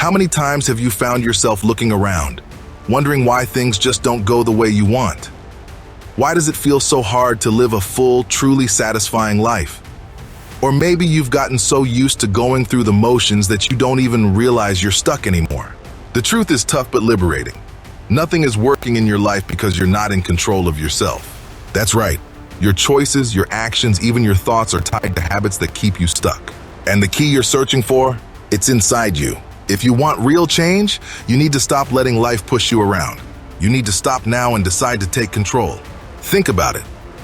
How many times have you found yourself looking around, wondering why things just don't go the way you want? Why does it feel so hard to live a full, truly satisfying life? Or maybe you've gotten so used to going through the motions that you don't even realize you're stuck anymore. The truth is tough but liberating. Nothing is working in your life because you're not in control of yourself. That's right. Your choices, your actions, even your thoughts are tied to habits that keep you stuck. And the key you're searching for? It's inside you. If you want real change, you need to stop letting life push you around. You need to stop now and decide to take control. Think about it.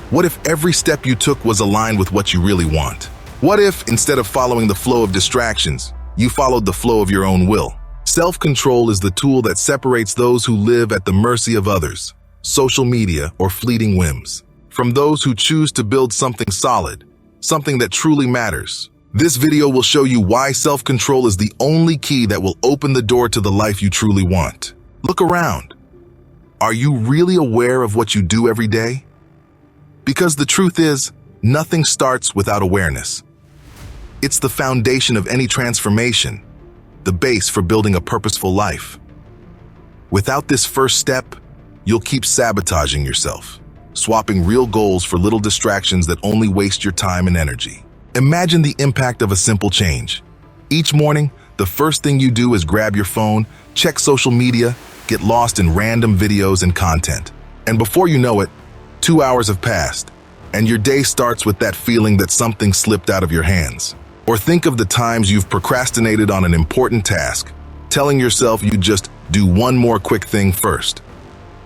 What if every step you took was aligned with what you really want? What if, instead of following the flow of distractions, you followed the flow of your own will? Self-control is the tool that separates those who live at the mercy of others, social media, or fleeting whims, from those who choose to build something solid, something that truly matters. This video will show you why self-control is the only key that will open the door to the life you truly want. Look around. Are you really aware of what you do every day? Because the truth is, nothing starts without awareness. It's the foundation of any transformation, the base for building a purposeful life. Without this first step, you'll keep sabotaging yourself, swapping real goals for little distractions that only waste your time and energy. Imagine the impact of a simple change. Each morning, the first thing you do is grab your phone, check social media, get lost in random videos and content. And before you know it, 2 hours have passed, and your day starts with that feeling that something slipped out of your hands. Or think of the times you've procrastinated on an important task, telling yourself you just do one more quick thing first.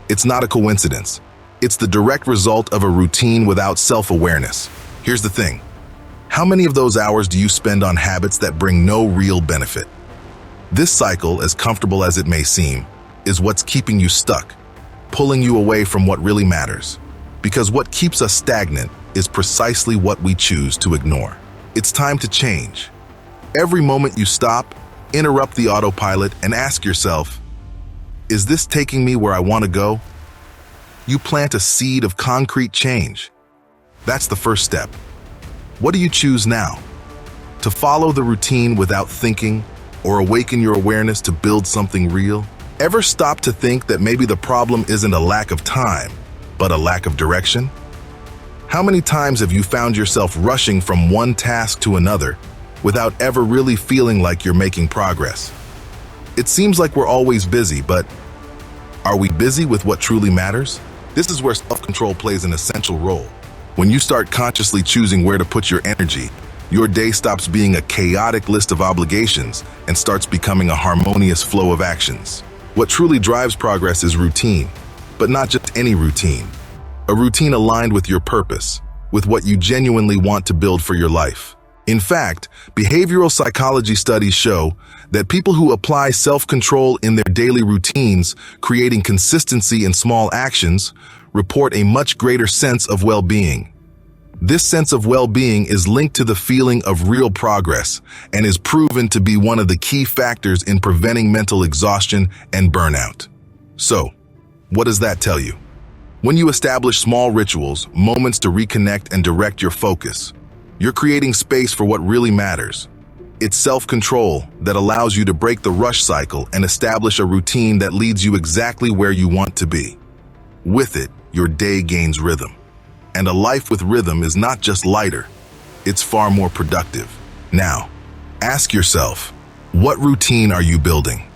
It's not a coincidence. It's the direct result of a routine without self-awareness. Here's the thing. How many of those hours do you spend on habits that bring no real benefit? This cycle, as comfortable as it may seem, is what's keeping you stuck, pulling you away from what really matters. Because what keeps us stagnant is precisely what we choose to ignore. It's time to change. Every moment you stop, interrupt the autopilot and ask yourself, is this taking me where I want to go? You plant a seed of concrete change. That's the first step. What do you choose now? To follow the routine without thinking, or awaken your awareness to build something real? Ever stop to think that maybe the problem isn't a lack of time, but a lack of direction? How many times have you found yourself rushing from one task to another without ever really feeling like you're making progress? It seems like we're always busy, but are we busy with what truly matters? This is where self-control plays an essential role. When you start consciously choosing where to put your energy, your day stops being a chaotic list of obligations and starts becoming a harmonious flow of actions. What truly drives progress is routine, but not just any routine. A routine aligned with your purpose, with what you genuinely want to build for your life. In fact, behavioral psychology studies show that people who apply self-control in their daily routines, creating consistency in small actions, report a much greater sense of well-being. This sense of well-being is linked to the feeling of real progress and is proven to be one of the key factors in preventing mental exhaustion and burnout. So, what does that tell you? When you establish small rituals, moments to reconnect and direct your focus, you're creating space for what really matters. It's self-control that allows you to break the rush cycle and establish a routine that leads you exactly where you want to be. With it, your day gains rhythm. And a life with rhythm is not just lighter, it's far more productive. Now, ask yourself, what routine are you building?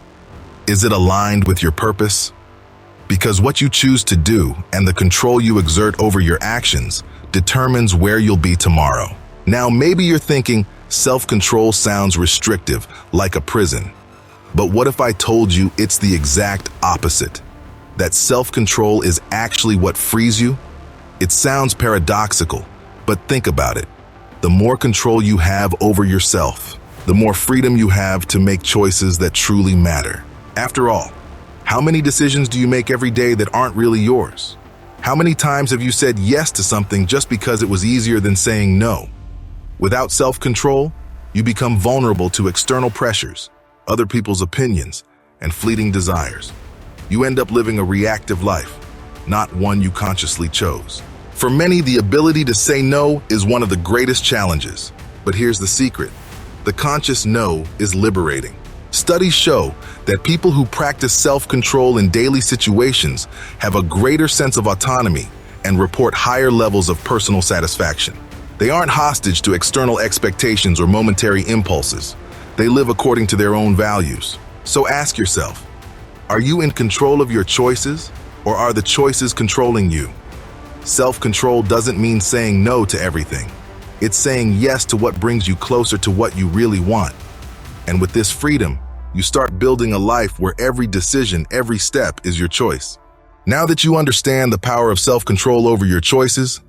Is it aligned with your purpose? Because what you choose to do and the control you exert over your actions determines where you'll be tomorrow. Now, maybe you're thinking, self-control sounds restrictive, like a prison. But what if I told you it's the exact opposite? That self-control is actually what frees you? It sounds paradoxical, but think about it. The more control you have over yourself, the more freedom you have to make choices that truly matter. After all, how many decisions do you make every day that aren't really yours? How many times have you said yes to something just because it was easier than saying no? Without self-control, you become vulnerable to external pressures, other people's opinions, and fleeting desires. You end up living a reactive life, not one you consciously chose. For many, the ability to say no is one of the greatest challenges. But here's the secret. The conscious no is liberating. Studies show that people who practice self-control in daily situations have a greater sense of autonomy and report higher levels of personal satisfaction. They aren't hostage to external expectations or momentary impulses. They live according to their own values. So ask yourself, are you in control of your choices, or are the choices controlling you? Self-control doesn't mean saying no to everything. It's saying yes to what brings you closer to what you really want. And with this freedom, you start building a life where every decision, every step is your choice. Now that you understand the power of self-control over your choices,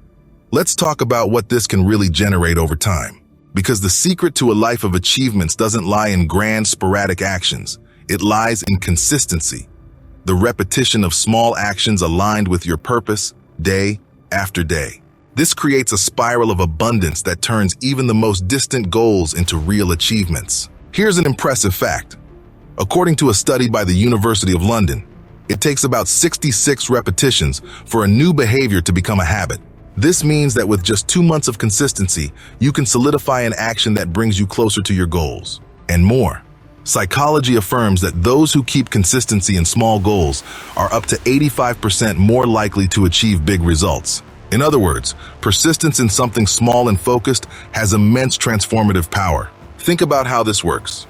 let's talk about what this can really generate over time. Because the secret to a life of achievements doesn't lie in grand, sporadic actions. It lies in consistency, the repetition of small actions aligned with your purpose, day after day. This creates a spiral of abundance that turns even the most distant goals into real achievements. Here's an impressive fact. According to a study by the University of London, it takes about 66 repetitions for a new behavior to become a habit. This means that with just 2 months of consistency, you can solidify an action that brings you closer to your goals. And more. Psychology affirms that those who keep consistency in small goals are up to 85% more likely to achieve big results. In other words, persistence in something small and focused has immense transformative power. Think about how this works.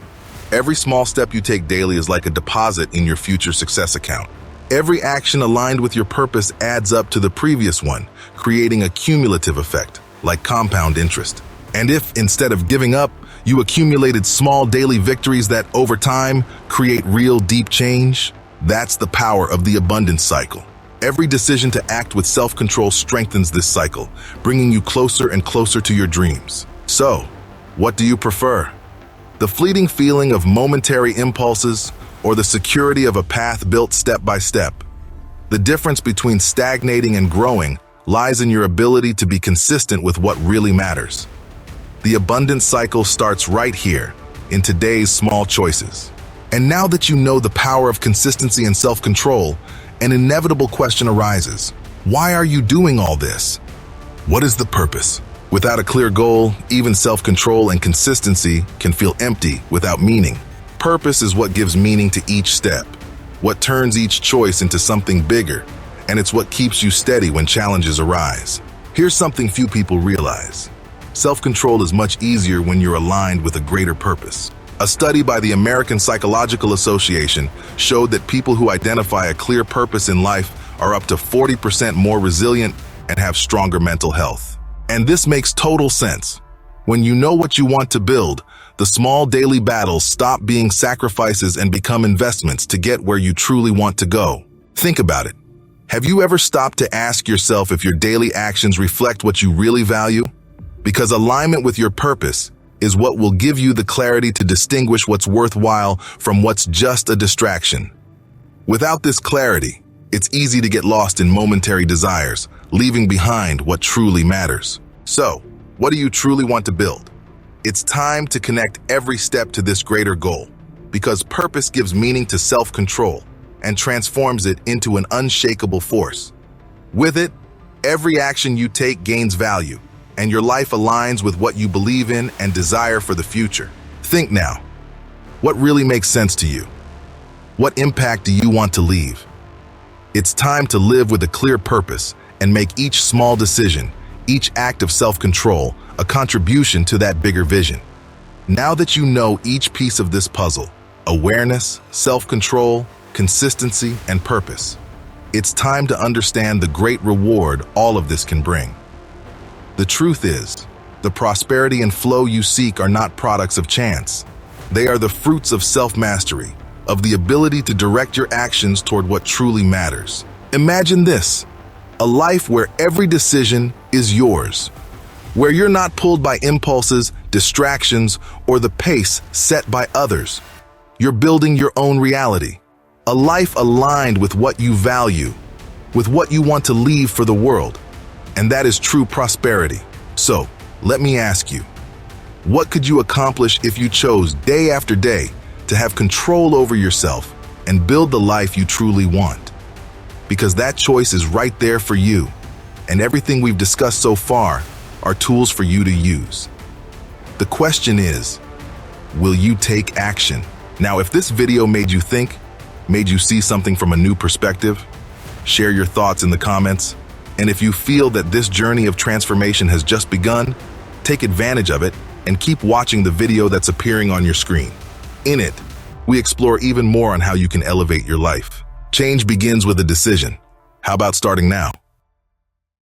Every small step you take daily is like a deposit in your future success account. Every action aligned with your purpose adds up to the previous one, creating a cumulative effect, like compound interest. And if, instead of giving up, you accumulated small daily victories that, over time, create real deep change, that's the power of the abundance cycle. Every decision to act with self-control strengthens this cycle, bringing you closer and closer to your dreams. So, what do you prefer? The fleeting feeling of momentary impulses, or the security of a path built step by step? The difference between stagnating and growing lies in your ability to be consistent with what really matters. The abundance cycle starts right here, in today's small choices. And now that you know the power of consistency and self-control, an inevitable question arises. Why are you doing all this? What is the purpose? Without a clear goal, even self-control and consistency can feel empty without meaning. Purpose is what gives meaning to each step, what turns each choice into something bigger, and it's what keeps you steady when challenges arise. Here's something few people realize. Self-control is much easier when you're aligned with a greater purpose. A study by the American Psychological Association showed that people who identify a clear purpose in life are up to 40% more resilient and have stronger mental health. And this makes total sense. When you know what you want to build, the small daily battles stop being sacrifices and become investments to get where you truly want to go. Think about it. Have you ever stopped to ask yourself if your daily actions reflect what you really value? Because alignment with your purpose is what will give you the clarity to distinguish what's worthwhile from what's just a distraction. Without this clarity, it's easy to get lost in momentary desires, leaving behind what truly matters. So, what do you truly want to build? It's time to connect every step to this greater goal, because purpose gives meaning to self-control and transforms it into an unshakable force. With it, every action you take gains value, and your life aligns with what you believe in and desire for the future. Think now. What really makes sense to you? What impact do you want to leave? It's time to live with a clear purpose and make each small decision, each act of self-control, a contribution to that bigger vision. Now that you know each piece of this puzzle, awareness, self-control, consistency, and purpose, it's time to understand the great reward all of this can bring. The truth is, the prosperity and flow you seek are not products of chance. They are the fruits of self-mastery, of the ability to direct your actions toward what truly matters. Imagine this, a life where every decision is yours, where you're not pulled by impulses, distractions, or the pace set by others. You're building your own reality, a life aligned with what you value, with what you want to leave for the world. And that is true prosperity. So, let me ask you, what could you accomplish if you chose day after day to have control over yourself and build the life you truly want? Because that choice is right there for you, and everything we've discussed so far are tools for you to use. The question is, will you take action? Now, if this video made you think, made you see something from a new perspective, share your thoughts in the comments. And if you feel that this journey of transformation has just begun, take advantage of it and keep watching the video that's appearing on your screen. In it, we explore even more on how you can elevate your life. Change begins with a decision. How about starting now?